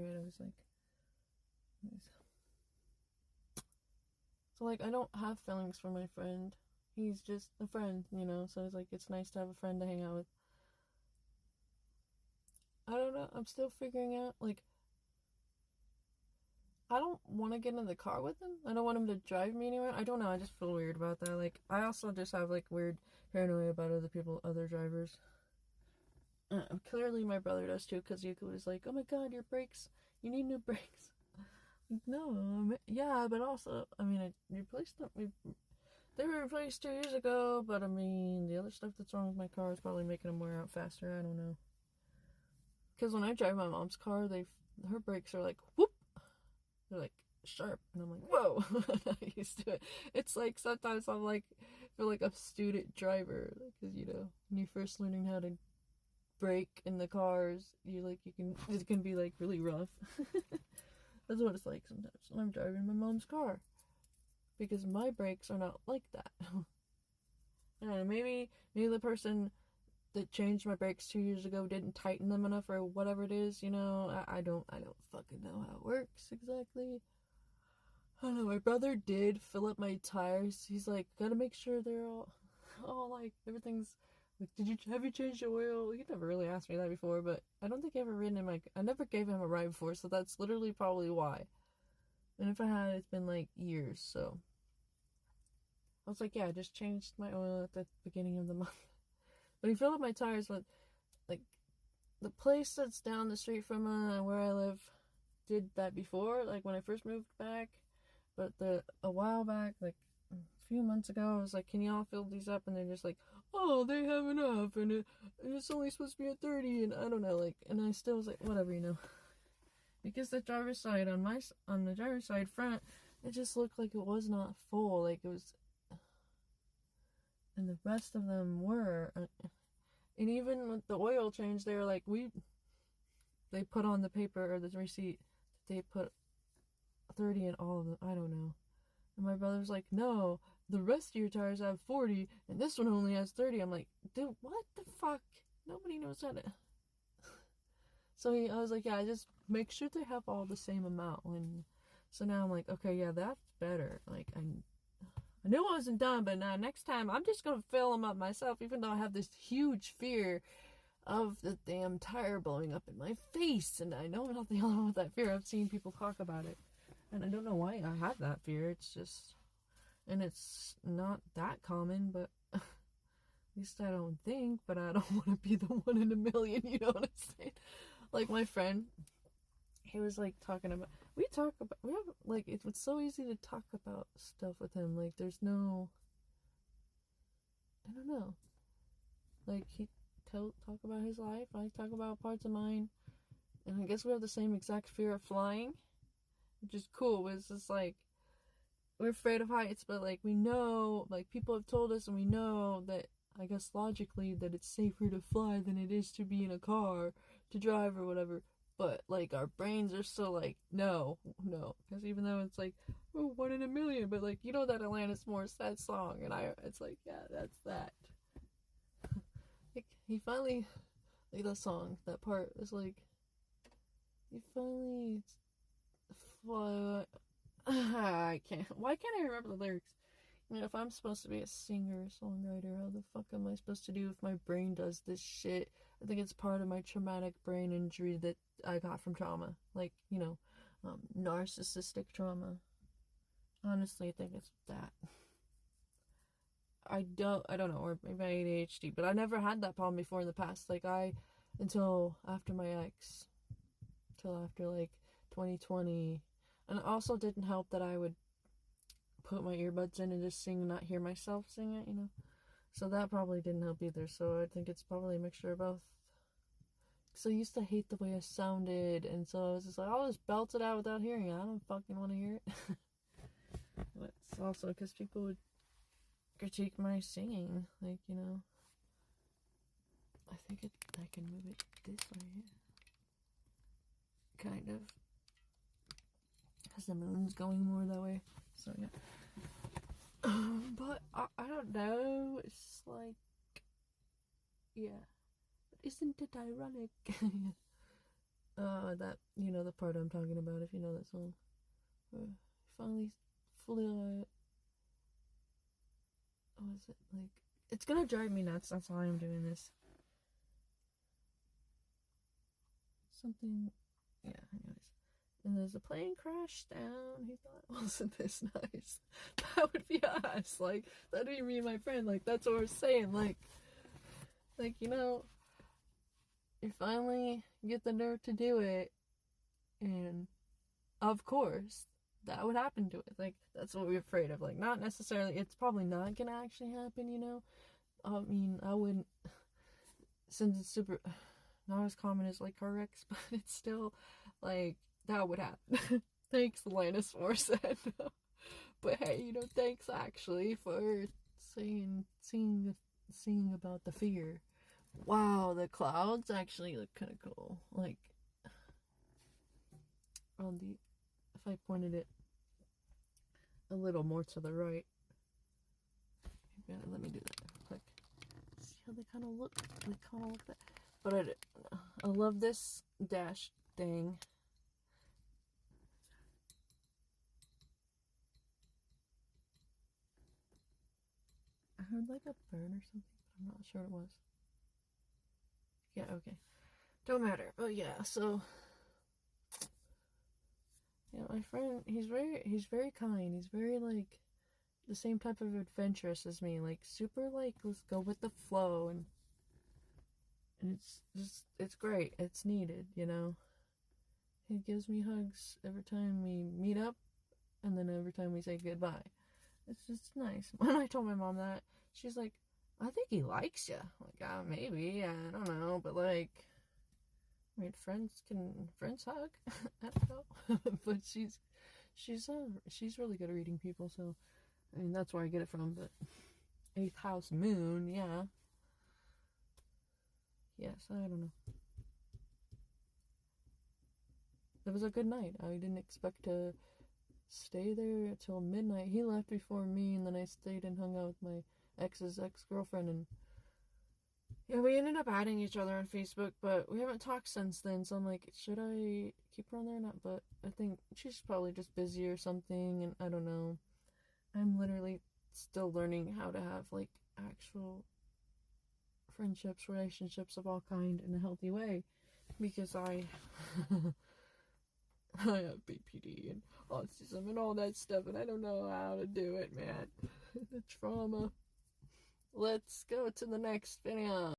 Alright, I was like... So, like, I don't have feelings for my friend. He's just a friend, you know? So it's like, it's nice to have a friend to hang out with. I don't know. I'm still figuring out, like... I don't want to get in the car with him. I don't want him to drive me anywhere. I don't know. I just feel weird about that. Like, I also just have, like, weird paranoia about other drivers. Clearly my brother does too, because Yuka was like, oh my god, your brakes, you need new brakes. Like, no, yeah, but also, I mean, I replaced them. They were replaced 2 years ago, but I mean, the other stuff that's wrong with my car is probably making them wear out faster. I don't know. Because when I drive my mom's car, her brakes are like, whoop! They're like sharp, and I'm like, whoa! I'm not used to it. It's like sometimes I'm like, feel like a student driver, because you know, when you're first learning how to brake in the cars, it can be like really rough. That's what it's like sometimes when I'm driving my mom's car, because my brakes are not like that. I don't know, maybe the person that changed my brakes 2 years ago didn't tighten them enough or whatever it is, you know. I don't fucking know how it works exactly. I don't know. My brother did fill up my tires. He's like, gotta make sure they're all like everything's like. Have you changed the oil? He never really asked me that before, but I don't think I ever ridden in I never gave him a ride before, so that's literally probably why. And if I had, it's been like years. So I was like, yeah, I just changed my oil at the beginning of the month. But he filled up my tires with like the place that's down the street from where I live did that before, like when I first moved back. But a while back, like a few months ago, I was like, can y'all fill these up? And they're just like, oh, they have enough, and it's only supposed to be at 30, and I don't know, like, and I still was like, whatever, you know. Because the driver's side, on the driver's side front, it just looked like it was not full, like it was, and the rest of them were. And even with the oil change, they were like, they put on the paper or the receipt, they put 30 in all of them. I don't know. And my brother's like, no, the rest of your tires have 40, and this one only has 30. I'm like, dude, what the fuck? Nobody knows how to... So I was like, yeah, just make sure they have all the same amount. So now I'm like, okay, yeah, that's better. Like, I knew I wasn't done, but now next time I'm just gonna fill them up myself, even though I have this huge fear of the damn tire blowing up in my face. And I know I'm not the only one with that fear. I've seen people talk about it. And I don't know why I have that fear. It's just... And it's not that common, but... At least I don't think, but I don't want to be the 1 in a million, you know what I'm saying? Like, my friend... He was, like, talking about... We have, like... It's so easy to talk about stuff with him. Like, there's no... I don't know. Like, he talk about his life. I talk about parts of mine. And I guess we have the same exact fear of flying. Which is cool. It's just like, we're afraid of heights, but like we know, like people have told us, and we know that, I guess logically, that it's safer to fly than it is to be in a car to drive or whatever. But like our brains are still like, no, because even though it's like, oh, 1 in a million, but like, you know, that Alanis Morissette song, and it's like, yeah, that's that. Like, he finally, like, that song, that part is like, he finally fly. I can't. Why can't I remember the lyrics? You know, if I'm supposed to be a singer or songwriter, how the fuck am I supposed to do if my brain does this shit? I think it's part of my traumatic brain injury that I got from trauma. Like, you know, narcissistic trauma. Honestly, I think it's that. I don't know, or maybe ADHD, but I never had that problem before in the past. Like, until after my ex, till after like 2020. And it also didn't help that I would put my earbuds in and just sing and not hear myself sing it, you know? So that probably didn't help either. So I think it's probably a mixture of both. Because I used to hate the way I sounded, and so I was just like, I'll just belt it out without hearing it. I don't fucking want to hear it. But it's also because people would critique my singing. Like, you know. I think I can move it this way, yeah. Kind of. Because the moon's going more that way. So, yeah. But I don't know. It's like, yeah. But isn't it ironic? That, you know, the part I'm talking about, if you know that song. Where he finally flew, what is it, like, it's gonna drive me nuts, that's why I'm doing this. Something, yeah, anyways. And there's a plane crash down. He thought it wasn't this nice. That would be us. Like, that'd be me and my friend. Like, that's what we're saying. Like, you know, you finally get the nerve to do it, and of course, that would happen to it. Like, that's what we're afraid of. Like, not necessarily, it's probably not gonna actually happen, you know? I mean, I wouldn't, since it's super, not as common as, like, car wrecks, but it's still, like, that would happen. Thanks, Linus Morissette. But hey, you know, thanks actually for seeing about the fear. Wow, the clouds actually look kind of cool. Like, on the, if I pointed it a little more to the right, yeah, let me do that real quick. See how they kind of look? They kind of look that. But I love this dash thing. I heard like a burn or something, but I'm not sure it was. Yeah, okay. Don't matter. But yeah, so yeah, my friend, he's very kind. He's very like the same type of adventurous as me. Like super like let's go with the flow, and it's just it's great. It's needed, you know. He gives me hugs every time we meet up, and then every time we say goodbye. It's just nice. When I told my mom that, she's like, I think he likes you. Like, maybe, I don't know, but like, I mean, friends hug. I don't know, but she's really good at reading people. So, I mean, that's where I get it from. But eighth house moon, yeah, yes, I don't know. It was a good night. I didn't expect to stay there till midnight. He left before me, and then I stayed and hung out with my ex's ex-girlfriend, and yeah, we ended up adding each other on Facebook, but we haven't talked since then. So I'm like, should I keep her on there or not? But I think she's probably just busy or something, and I don't know. I'm literally still learning how to have like actual friendships, relationships of all kind in a healthy way, because I I have BPD and autism and all that stuff, and I don't know how to do it, man. The trauma. Let's go to the next video.